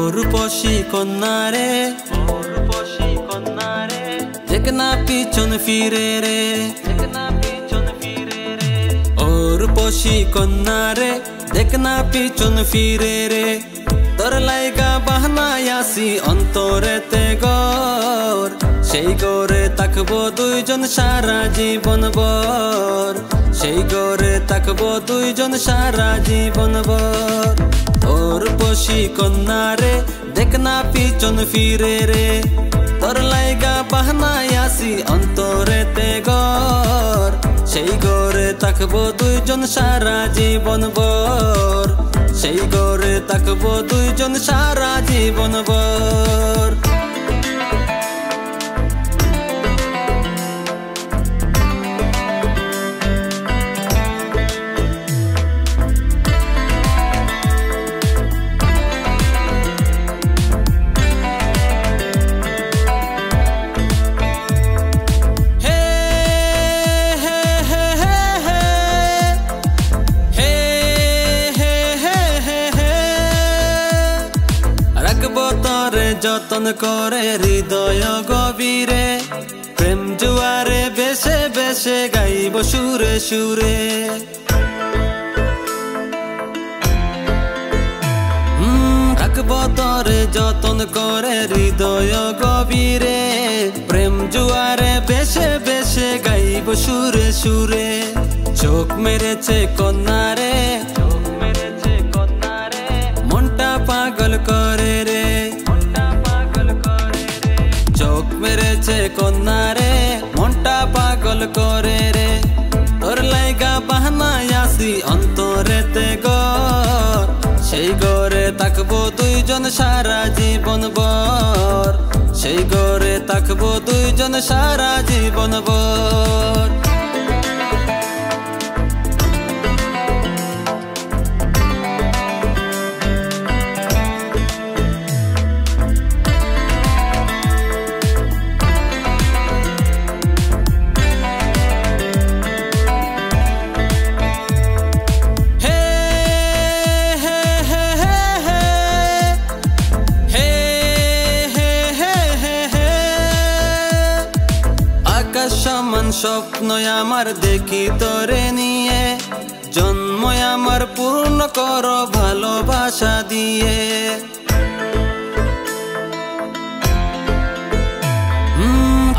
রূপসী কন্যারে দেখনা পিছন ফিরে রে ও রূপসী কন্যারে দেখনা পিছন ফিরে রে তোর লাইগা বাহানায় আসি অন্তরেতে গর সেই গরে তাকবো দুইজন সারা জীবন ভর সেই গরে তাকবো দুইজন সারা জীবন ভর ও রূপসী কন্যারে দেখনা পিছন ফিরে রে তোর লাইগা বাহানায় আসি অন্তরেতে গর সেই গরে তাকবো দুইজন সারা জীবন ভর সেই গরে তাকবো দুইজন সারা জীবন ভর যতন করে হৃদয় গভীরে প্রেম জুয়ারে বেশে বেশে গাইব সুরে সুরে রাখব তরে যতন করে হৃদয় গভীরে প্রেম জুয়ারে বেশে বেশে গাইব সুরে সুরে চোখ মেরেছে কন্যারে মনটা পাগল করে রে চোখ মেরেছে কন্যারে মনটা পাগল করে রে তোর লাইগা বাহানায় আসি অন্তরেতে গর সেই গরে তাকবো দুইজন সারা জীবন ভর সেই গরে তাকবো দুইজন সারা জীবন ভর সমান স্বপ্ন আমার দেখি তোরে নিয়ে জন্ম আমার পূর্ণ কর ভালোবাসা দিয়ে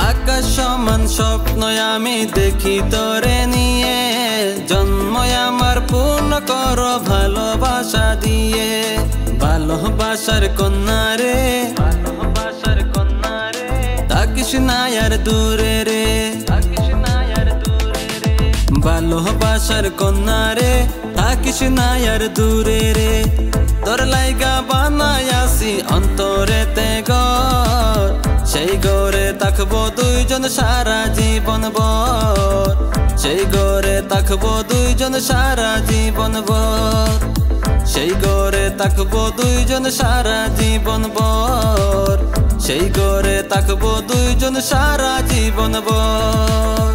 আকাশ সমান স্বপ্ন আমি দেখি তোরে নিয়ে জন্ম আমার পূর্ণ কর ভালোবাসা দিয়ে ভালোবাসার কন্যারে থাকিস না আর দূরে রে ভালোবাসার কন্যারে থাকিস না আর দূরে রে তোর লাইগা বানায় আসি অন্তরেতে গর সেই গরে তাকবো দুইজন সারা জীবন ভর সেই গরে তাকবো দুইজন সারা জীবন ভর সেই গরে তাকবো দুইজন সারা জীবন ভর সেই গরে তাকবো দুইজন সারা জীবন ভর।